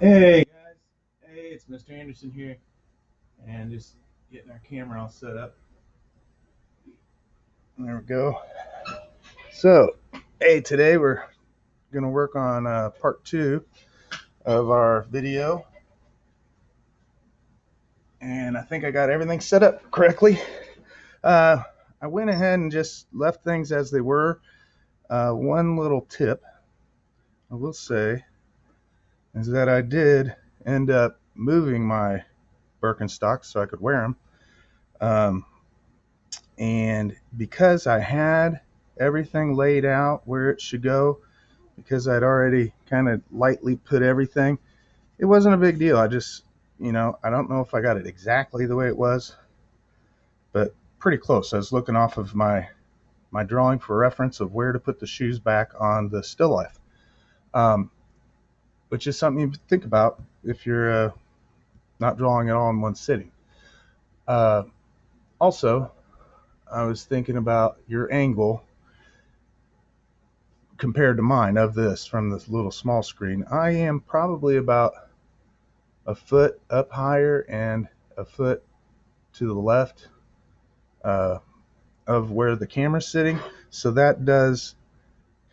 Hey guys, hey, it's Mr. Anderson here, and just getting our camera all set up. There we go. So, hey, today we're going to work on part two of our video, and I think I got everything set up correctly. Uh, I went ahead and just left things as they were. One little tip I will say is that I did end up moving my Birkenstocks so I could wear them. Um, And because I had everything laid out where it should go, because I'd already kind of lightly put everything, it wasn't a big deal. I just, I don't know if I got it exactly the way it was, but pretty close. I was looking off of my drawing for reference of where to put the shoes back on the still life, um, which is something you think about if you're not drawing it all in one sitting. Uh, Also, I was thinking about your angle compared to mine of this from this little small screen. I am probably about a foot up higher and a foot to the left uh, of where the camera's sitting. So that does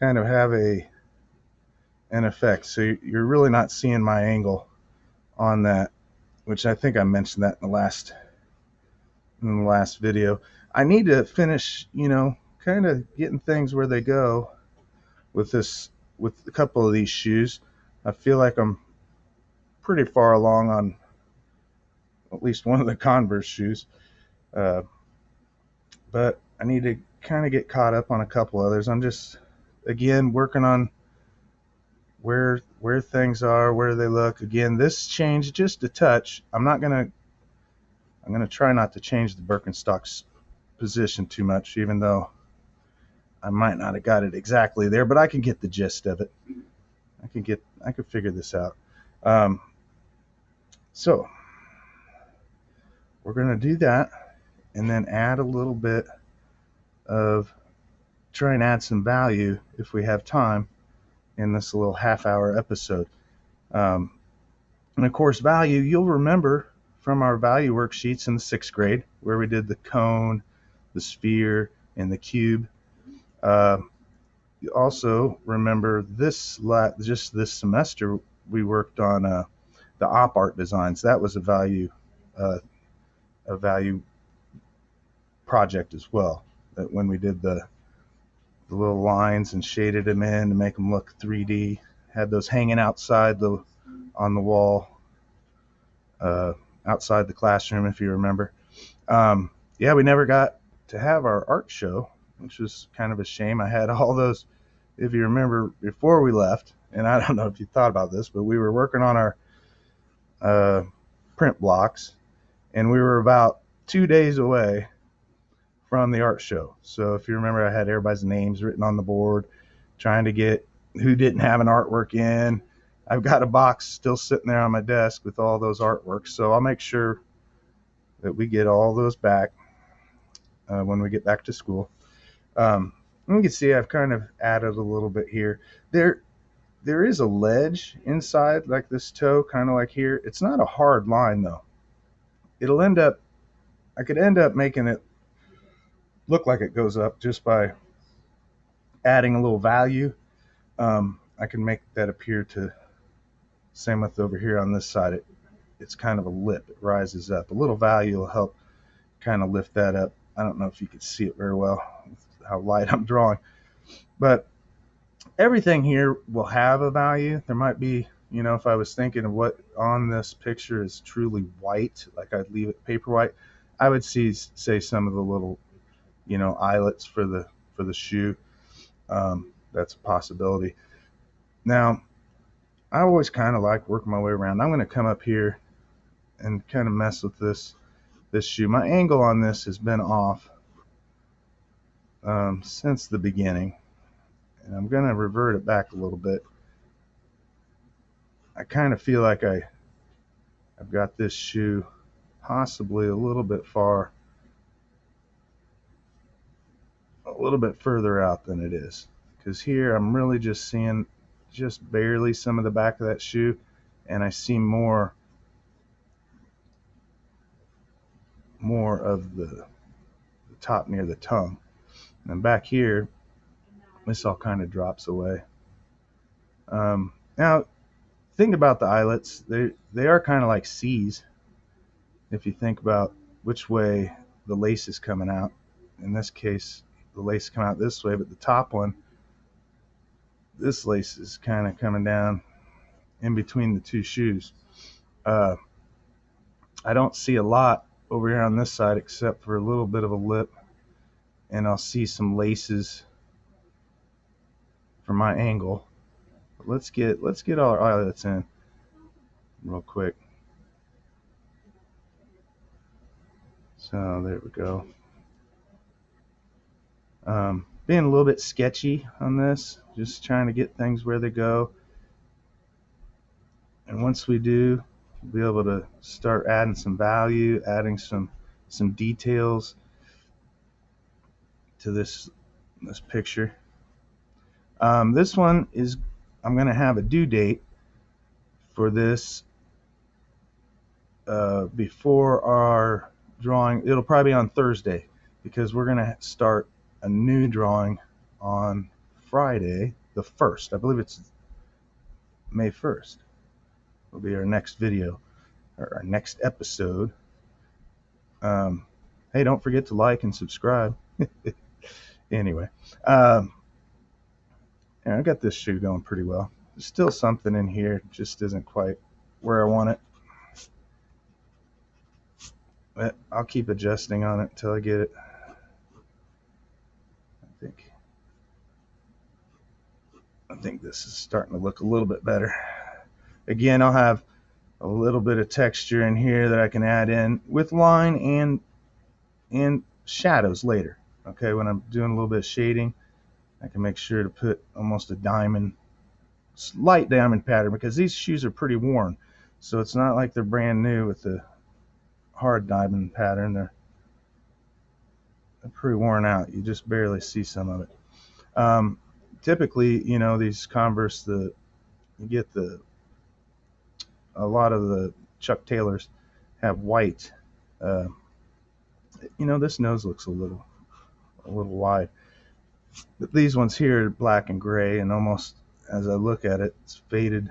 kind of have an effect. So you're really not seeing my angle on that, which I think I mentioned that in the last video. I need to finish, kind of getting things where they go with this with a couple of these shoes. I feel like I'm pretty far along on at least one of the Converse shoes. Uh, but I need to kind of get caught up on a couple others. I'm just again working on where things are, where they look. Again, this changed just a touch. I'm gonna try not to change the Birkenstocks position too much, even though I might not have got it exactly there, but I can get the gist of it. I can figure this out. Um, so we're gonna do that, and then add a little bit of try and add some value if we have time in this little half-hour episode. Um, and of course, value, you'll remember from our value worksheets in the sixth grade where we did the cone, the sphere, and the cube. Uh, you also remember just this semester we worked on the op art designs. That was uh, a value project as well. That when we did the little lines and shaded them in to make them look 3D, had those hanging outside the on the wall uh, outside the classroom, if you remember. Yeah, we never got to have our art show, which was kind of a shame. I had all those, if you remember, before we left, and I don't know if you thought about this, but we were working on our uh, print blocks, and we were about 2 days away from the art show. So if you remember, I had everybody's names written on the board, trying to get who didn't have an artwork in. I've got a box still sitting there on my desk with all those artworks, so I'll make sure that we get all those back when we get back to school. Um, you can see I've kind of added a little bit here. There is a ledge inside, like this toe, kind of like here. It's not a hard line though. It'll end up, I could end up making it look like it goes up just by adding a little value. I can make that appear to, same with over here on this side. It's kind of a lip. It rises up. A little value will help kind of lift that up. I don't know if you could see it very well, how light I'm drawing, but everything here will have a value. There might be, if I was thinking of what on this picture is truly white, like I'd leave it paper white, I would say some of the little, eyelets for the shoe. That's a possibility. Now, I always kind of like working my way around. I'm going to come up here and kind of mess with this shoe. My angle on this has been off since the beginning, and I'm going to revert it back a little bit. I kind of feel like I've got this shoe possibly a little bit further out than it is, because here I'm really just seeing just barely some of the back of that shoe, and I see more of the top near the tongue. And then back here, this all kind of drops away. Now, think about the eyelets. They are kind of like C's if you think about which way the lace is coming out. In this case, the lace come out this way, but the top one, this lace is kind of coming down in between the two shoes. I don't see a lot over here on this side except for a little bit of a lip, and I'll see some laces from my angle. But let's get all our eyelets in real quick. So there we go. Being a little bit sketchy on this, just trying to get things where they go. And once we do, we'll be able to start adding some value, adding some details to this picture. This one is, I'm going to have a due date for this before our drawing. It'll probably be on Thursday because we're going to start a new drawing on Friday the 1st. I believe it's May 1st. Will be our next video, or our next episode. Hey, don't forget to like and subscribe. Anyway, yeah, I got this shoe going pretty well. There's still something in here, just isn't quite where I want it. But I'll keep adjusting on it until I get it. I think this is starting to look a little bit better. Again, I'll have a little bit of texture in here that I can add in with line and shadows later. Okay, when I'm doing a little bit of shading, I can make sure to put almost a diamond, slight diamond pattern, because these shoes are pretty worn. So it's not like they're brand new with the hard diamond pattern. They're pretty worn out. You just barely see some of it. Typically, you know, these Converse, you get a lot of the Chuck Taylors have white. You know, this nose looks a little wide, but these ones here are black and gray, and almost as I look at it, it's faded,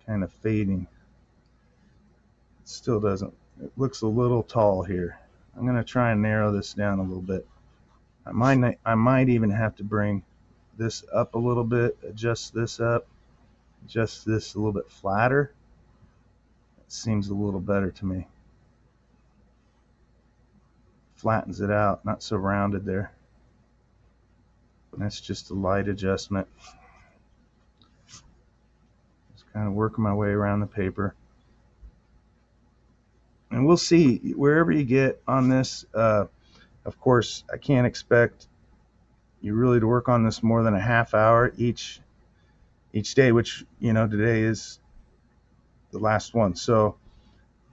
kind of fading. It still doesn't. It looks a little tall here. I'm going to try and narrow this down a little bit. I might even have to bring this up a little bit, adjust this up, adjust this a little bit flatter. It seems a little better to me. Flattens it out, not so rounded there. That's just a light adjustment. Just kind of working my way around the paper. And we'll see wherever you get on this. Of course, I can't expect you really to work on this more than a half hour each day, which, you know, today is the last one. So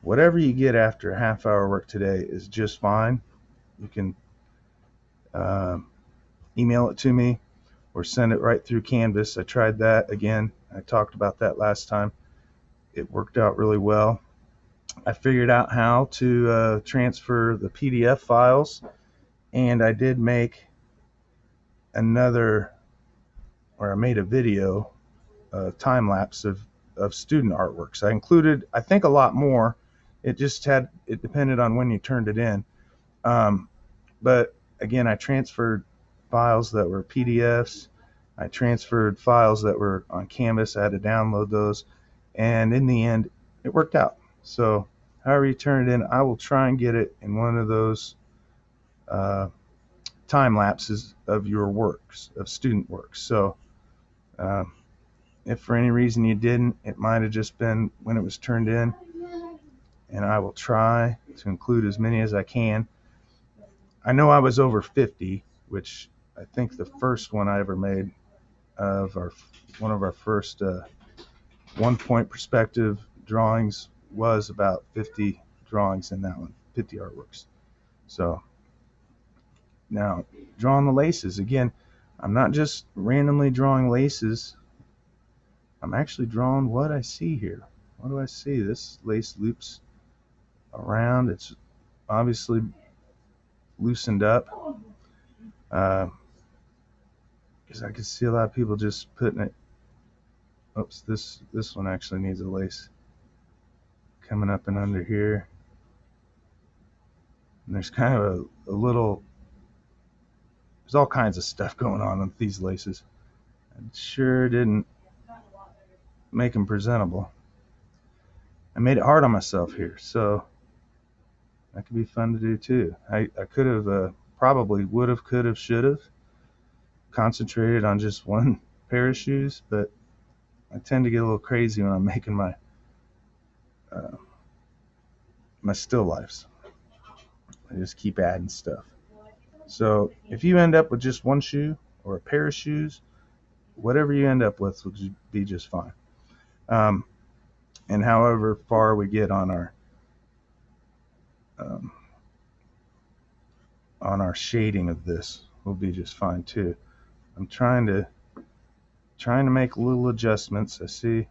whatever you get after a half hour work today is just fine. You can email it to me or send it right through Canvas. I tried that again. I talked about that last time. It worked out really well. I figured out how to transfer the PDF files, and I did make I made a video time lapse of student artworks. I included, I think, a lot more. It depended on when you turned it in. But again, I transferred files that were PDFs. I transferred files that were on Canvas. I had to download those, and in the end, it worked out. So however you turn it in, I will try and get it in one of those time lapses of your works, of student works. So if for any reason you didn't, it might have just been when it was turned in, and I will try to include as many as I can. I know I was over 50, which I think the first one I ever made of one of our first 1-point perspective drawings was about 50 drawings in that one, 50 artworks. So now drawing the laces again, I'm not just randomly drawing laces. I'm actually drawing what I see here. What do I see? This lace loops around. It's obviously loosened up. Because I can see a lot of people just putting it. Oops, this one actually needs a lace coming up and under here. And there's kind of a little. There's all kinds of stuff going on with these laces. I sure didn't make them presentable. I made it hard on myself here, so that could be fun to do too. I could have, probably would have, could have, should have concentrated on just one pair of shoes, but I tend to get a little crazy when I'm making my my still lifes. I just keep adding stuff. So if you end up with just one shoe or a pair of shoes, whatever you end up with will be just fine. And however far we get on our shading of this will be just fine too. I'm trying to make little adjustments. I see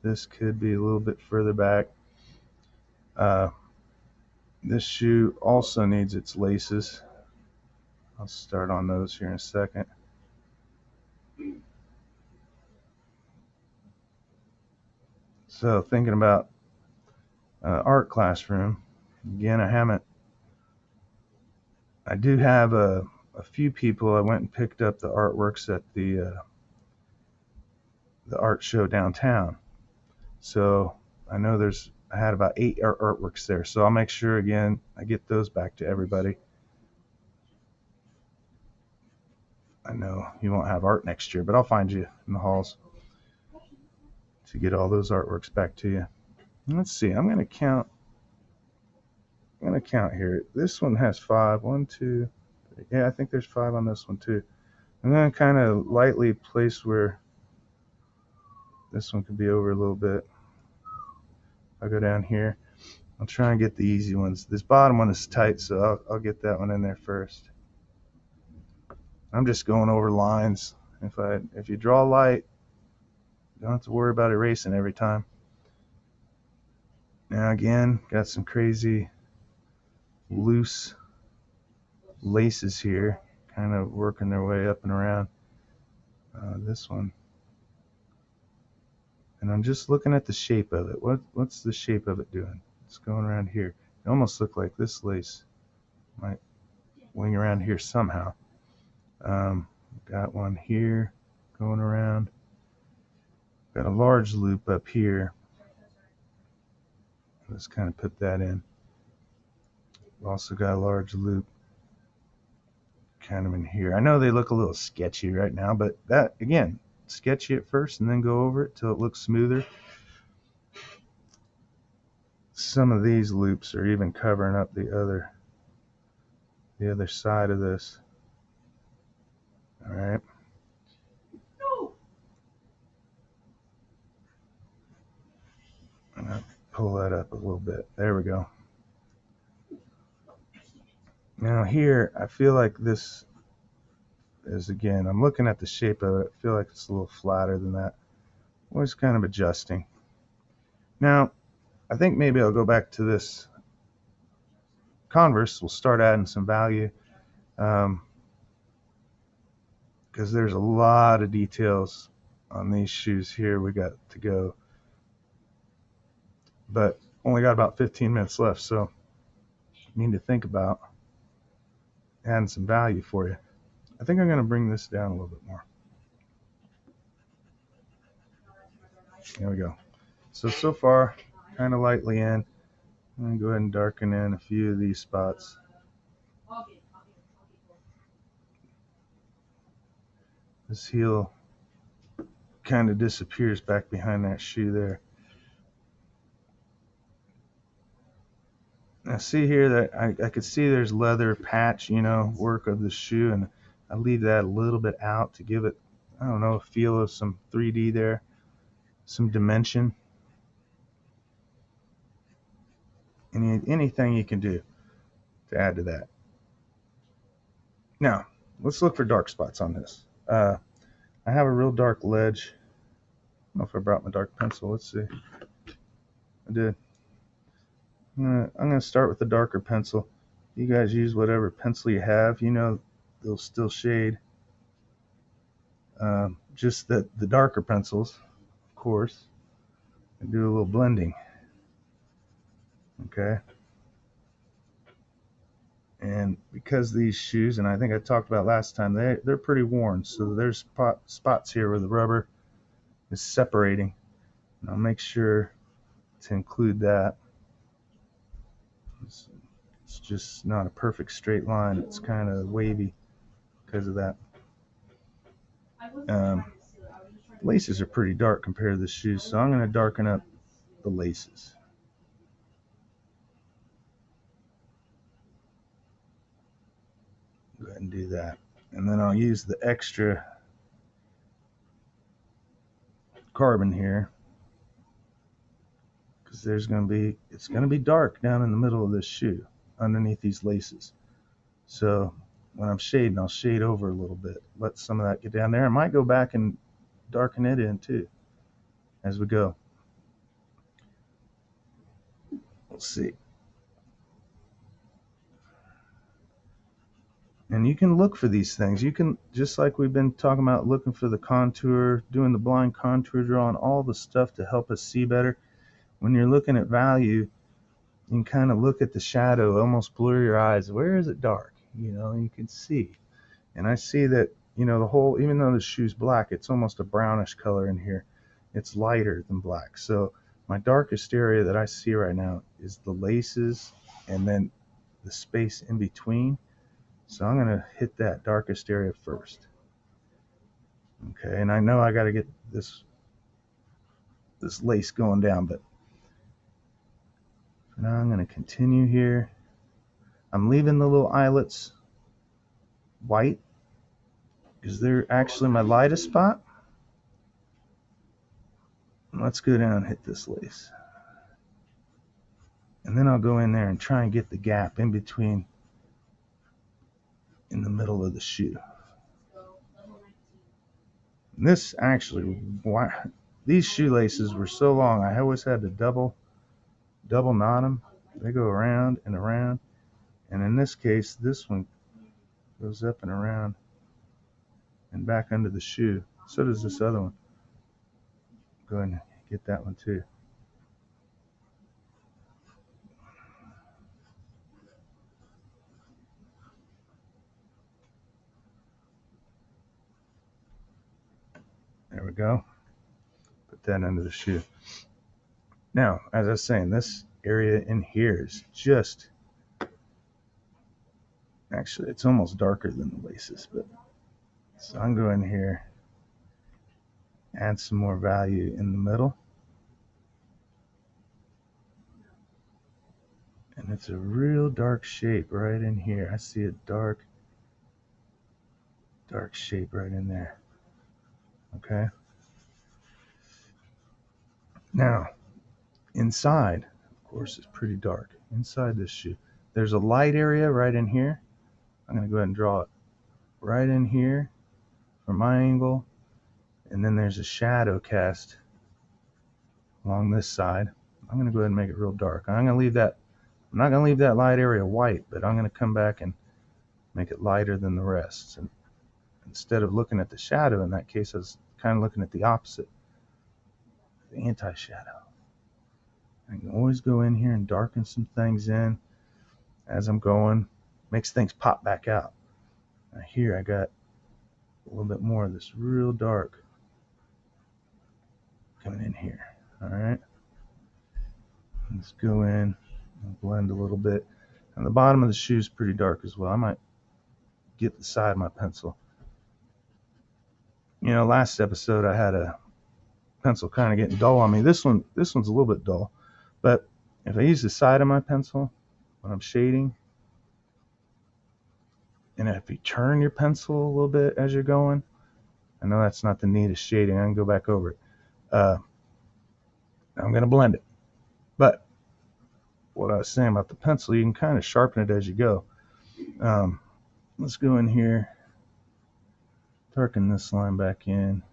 this could be a little bit further back. This shoe also needs its laces. I'll start on those here in a second. So thinking about art classroom, again, I do have a few people. I went and picked up the artworks at the art show downtown. So I know I had about 8 artworks there. So I'll make sure again I get those back to everybody. I know you won't have art next year, but I'll find you in the halls to get all those artworks back to you. Let's see. I'm going to count here. This one has 5. 1, 2, 3. Yeah, I think there's 5 on this one too. I'm going to kind of lightly place where this one could be over a little bit. I'll go down here. I'll try and get the easy ones. This bottom one is tight, so I'll get that one in there first. I'm just going over lines. If you draw light, you don't have to worry about erasing every time. Now again, got some crazy loose laces here, kind of working their way up and around this one. And I'm just looking at the shape of it. What's the shape of it doing? It's going around here. It almost looked like this lace might wing around here somehow. Got one here going around. Got a large loop up here. Let's kind of put that in. Also got a large loop kind of in here. I know they look a little sketchy right now, but that, again, sketchy at first and then go over it till it looks smoother. Some of these loops are even covering up the other side of this. All right. I'm going to pull that up a little bit. There we go. Now here, I feel like this is, again, I'm looking at the shape of it. I feel like it's a little flatter than that. Always kind of adjusting. Now, I think maybe I'll go back to this Converse. We'll start adding some value because there's a lot of details on these shoes here we got to go. But only got about 15 minutes left, so need to think about adding some value for you. I think I'm going to bring this down a little bit more. There we go. So far, kind of lightly in. I'm going to go ahead and darken in a few of these spots. This heel kind of disappears back behind that shoe there. Now see here that I could see there's leather patch, work of the shoe, and I leave that a little bit out to give it, I don't know, a feel of some 3D there, some dimension. Anything you can do to add to that. Now, let's look for dark spots on this. I have a real dark ledge know if I brought my dark pencil. Let's see. I did. I'm gonna start with the darker pencil. You guys use whatever pencil you have. You know, they'll still shade. Just that the darker pencils, of course, and do a little blending. Okay. And because these shoes, and I think I talked about last time, they're pretty worn. So there's spots here where the rubber is separating. And I'll make sure to include that. It's just not a perfect straight line. It's kind of wavy because of that. Laces are pretty dark compared to the shoes, so I'm going to darken up the laces. Go ahead and do that. And then I'll use the extra carbon here because it's going to be dark down in the middle of this shoe underneath these laces. So when I'm shading, I'll shade over a little bit, let some of that get down there. I might go back and darken it in too as we go. We'll see. And you can look for these things. You can, just like we've been talking about, looking for the contour, doing the blind contour drawing, all the stuff to help us see better. When you're looking at value, you can kind of look at the shadow, almost blur your eyes. Where is it dark? You know, you can see. And I see that, you know, the whole, even though the shoe's black, it's almost a brownish color in here. It's lighter than black. So my darkest area that I see right now is the laces and then the space in between. So I'm going to hit that darkest area first. Okay, and I know I got to get this lace going down, but for now I'm going to continue here. I'm leaving the little eyelets white because they're actually my lightest spot. Let's go down and hit this lace. And then I'll go in there and try and get the gap in between, in the middle of the shoe. And this actually, these shoelaces were so long, I always had to double knot them. They go around and around. And in this case, this one goes up and around and back under the shoe. So does this other one. Go ahead and get that one too. There we go. Put that under the shoe. Now, as I was saying, this area in here is just, actually, it's almost darker than the laces, but so I'm going here, add some more value in the middle. And it's a real dark shape right in here. I see a dark shape right in there. Okay. Now, inside, of course, it's pretty dark. Inside this shoe, there's a light area right in here. I'm going to go ahead and draw it right in here from my angle. And then there's a shadow cast along this side. I'm going to go ahead and make it real dark. I'm not going to leave that light area white, but I'm going to come back and make it lighter than the rest. And instead of looking at the shadow, in that case, I was kind of looking at the opposite, the anti-shadow. I can always go in here and darken some things in as I'm going. Makes things pop back out. Now here I got a little bit more of this real dark coming in here. All right. Let's go in and blend a little bit. And the bottom of the shoe is pretty dark as well. I might get the side of my pencil. You know, last episode I had a pencil kind of getting dull on me. This one's a little bit dull. But if I use the side of my pencil when I'm shading, and if you turn your pencil a little bit as you're going, I know that's not the neatest shading. I can go back over it. I'm going to blend it. But what I was saying about the pencil, you can kind of sharpen it as you go. Let's go in here, darken this line back in.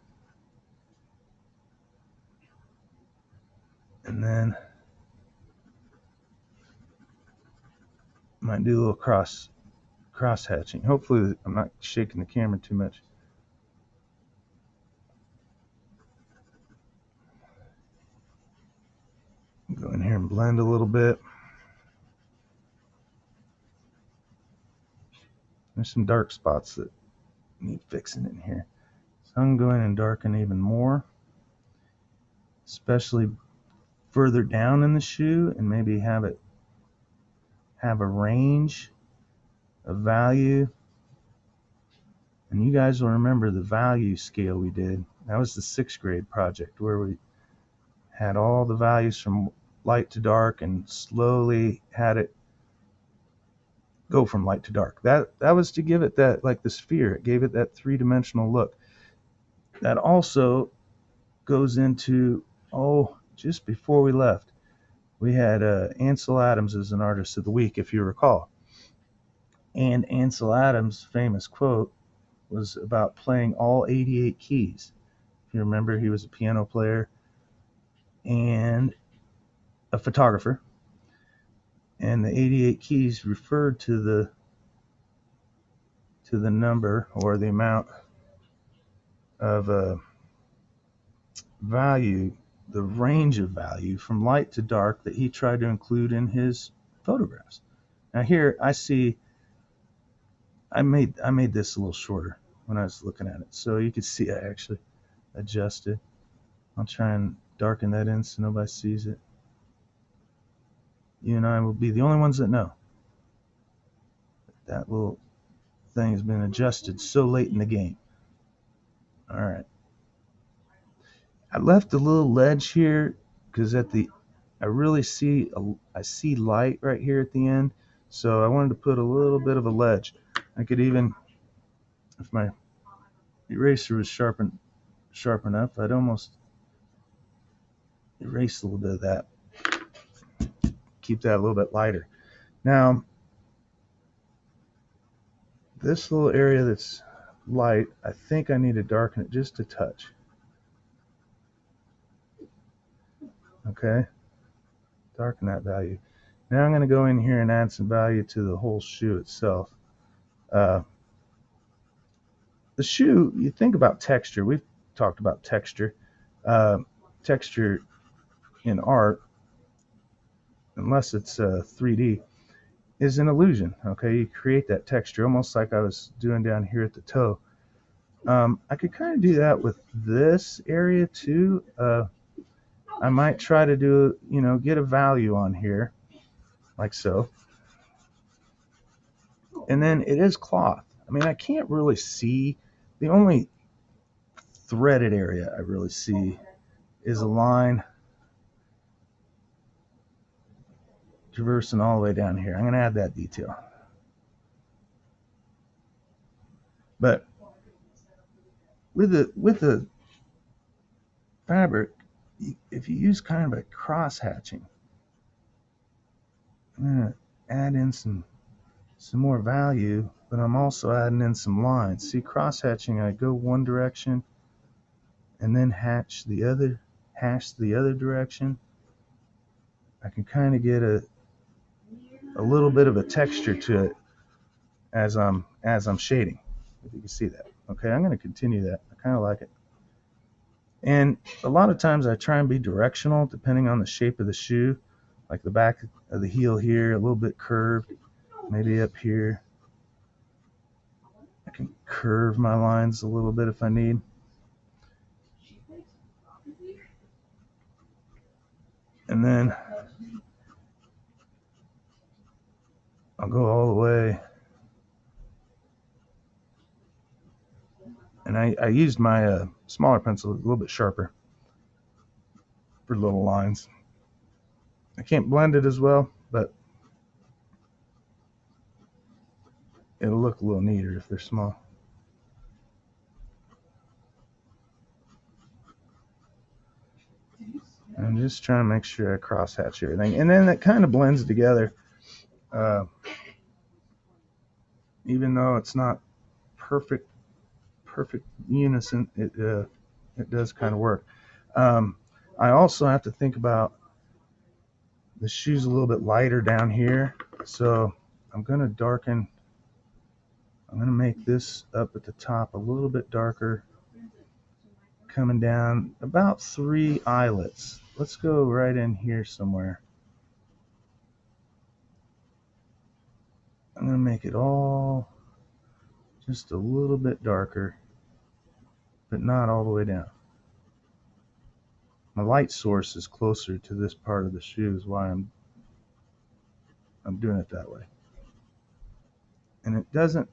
And then might do a little cross hatching. Hopefully I'm not shaking the camera too much. Go in here and blend a little bit. There's some dark spots that need fixing in here. So I'm going to go in and darken even more, especially further down in the shoe, and maybe have a range of value. And you guys will remember the value scale we did. That was the 6th grade project where we had all the values from light to dark and slowly had it go from light to dark. That was to give it that, like the sphere, it gave it that 3-dimensional look. That also goes into, just before we left, we had Ansel Adams as an artist of the week, if you recall. And Ansel Adams' famous quote was about playing all 88 keys. If you remember, he was a piano player and a photographer. And the 88 keys referred to the number or the amount of value, the range of value from light to dark that he tried to include in his photographs. Now here I see I made this a little shorter when I was looking at it, so you can see I actually adjusted. I'll try and darken that in so nobody sees it. You and I will be the only ones that know that little thing has been adjusted so late in the game. All right. I left a little ledge here because I really see light right here at the end, so I wanted to put a little bit of a ledge. I could even, if my eraser was sharp enough, I'd almost erase a little bit of that. Keep that a little bit lighter. Now, this little area that's light, I think I need to darken it just a touch. Okay, darken that value. Now I'm going to go in here and add some value to the whole shoe itself. The shoe, you think about texture. We've talked about texture. Texture in art, unless it's 3D, is an illusion. Okay, you create that texture almost like I was doing down here at the toe. I could kind of do that with this area too. I might try to do, get a value on here, like so. And then it is cloth. I mean, I can't really see. The only threaded area I really see is a line traversing all the way down here. I'm going to add that detail. But with the fabric, if you use kind of a cross hatching, I'm going to add in some more value, but I'm also adding in some lines. See, cross hatching, I go one direction and then hash the other direction. I can kind of get a little bit of a texture to it as I'm shading, if you can see that. Okay, I'm going to continue that. I kind of like it. And a lot of times I try and be directional depending on the shape of the shoe, like the back of the heel here, a little bit curved, maybe up here. I can curve my lines a little bit if I need. And then I'll go all the way. And I used my smaller pencil, a little bit sharper for little lines. I can't blend it as well, but it'll look a little neater if they're small. I'm just trying to make sure I cross hatch everything. And then it kind of blends together. Even though it's not perfect unison, it does kind of work. I also have to think about The shoe's a little bit lighter down here, so I'm going to make this up at the top a little bit darker, coming down about 3 eyelets. Let's go right in here somewhere. I'm going to make it all just a little bit darker, but not all the way down. My light source is closer to this part of the shoe, is why I'm doing it that way. And it doesn't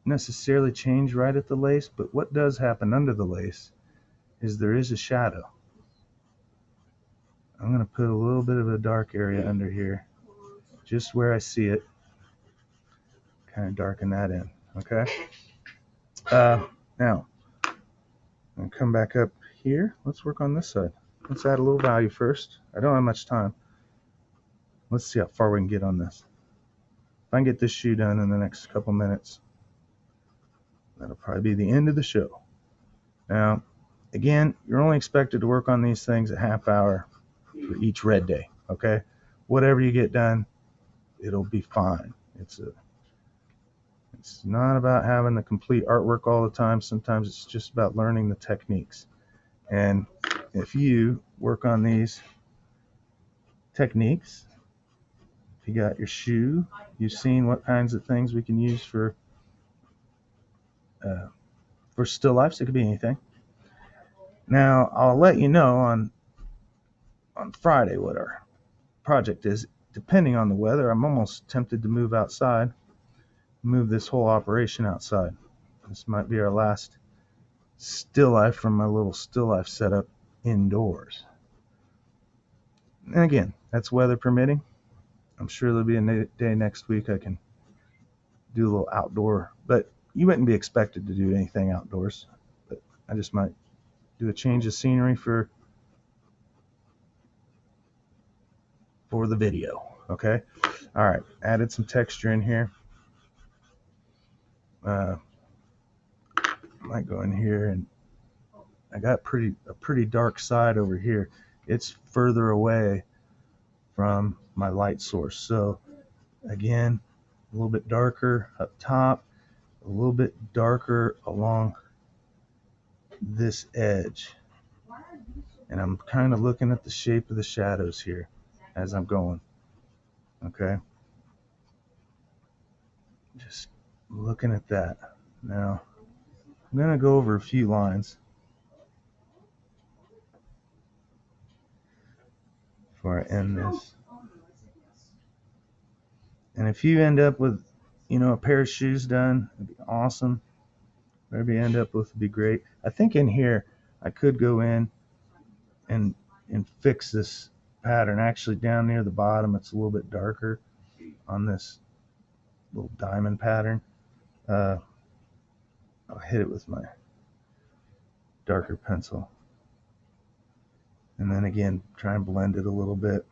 necessarily change right at the lace, but what does happen under the lace is there is a shadow. I'm going to put a little bit of a dark area under here, just where I see it. Kind of darken that in, okay? Now, I'm going to come back up here. Let's work on this side. Let's add a little value first. I don't have much time. Let's see how far we can get on this. If I can get this shoe done in the next couple minutes, that'll probably be the end of the show. Now, again, you're only expected to work on these things a half hour for each red day, okay? Whatever you get done, it'll be fine. It's not about having the complete artwork all the time. Sometimes it's just about learning the techniques. And if you work on these techniques, if you got your shoe, you've seen what kinds of things we can use for still lifes. It could be anything. Now, I'll let you know on Friday what our project is. Depending on the weather, I'm almost tempted to move outside, move this whole operation outside. This might be our last still life from my little still life setup indoors. And again, that's weather permitting. I'm sure there'll be a day next week I can do a little outdoor, but you wouldn't be expected to do anything outdoors. But I just might do a change of scenery for the video. Okay. All right. Added some texture in here. Might go in here, and I got a pretty dark side over here. It's further away from my light source. So again, a little bit darker up top, a little bit darker along this edge. And I'm kind of looking at the shape of the shadows here as I'm going. Okay. Just looking at that. Now, I'm going to go over a few lines before I end this. And if you end up with, a pair of shoes done, it'd be awesome. Whatever you end up with would be great. I think in here, I could go in and fix this pattern. Actually, down near the bottom, it's a little bit darker on this little diamond pattern. I'll hit it with my darker pencil. And then again, try and blend it a little bit.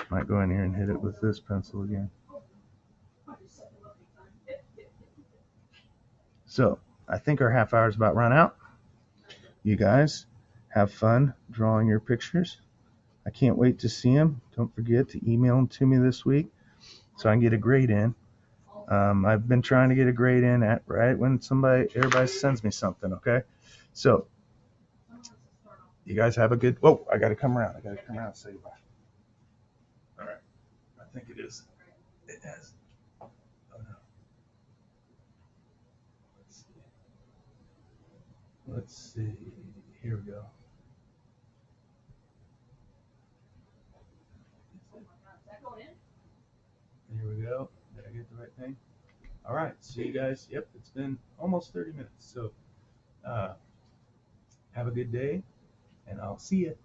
Might go in here and hit it with this pencil again. So I think our half hour is about run out. You guys have fun drawing your pictures. I can't wait to see them. Don't forget to email them to me this week so I can get a grade in. I've been trying to get a grade in at right when everybody sends me something. Okay, so you guys have a good. Whoa! I got to come around. And say goodbye. All right. I think it is. It has. Oh no. Let's see. Here we go. Here we go. Did I get the right thing? All right. See you guys. Yep. It's been almost 30 minutes. So have a good day, and I'll see you.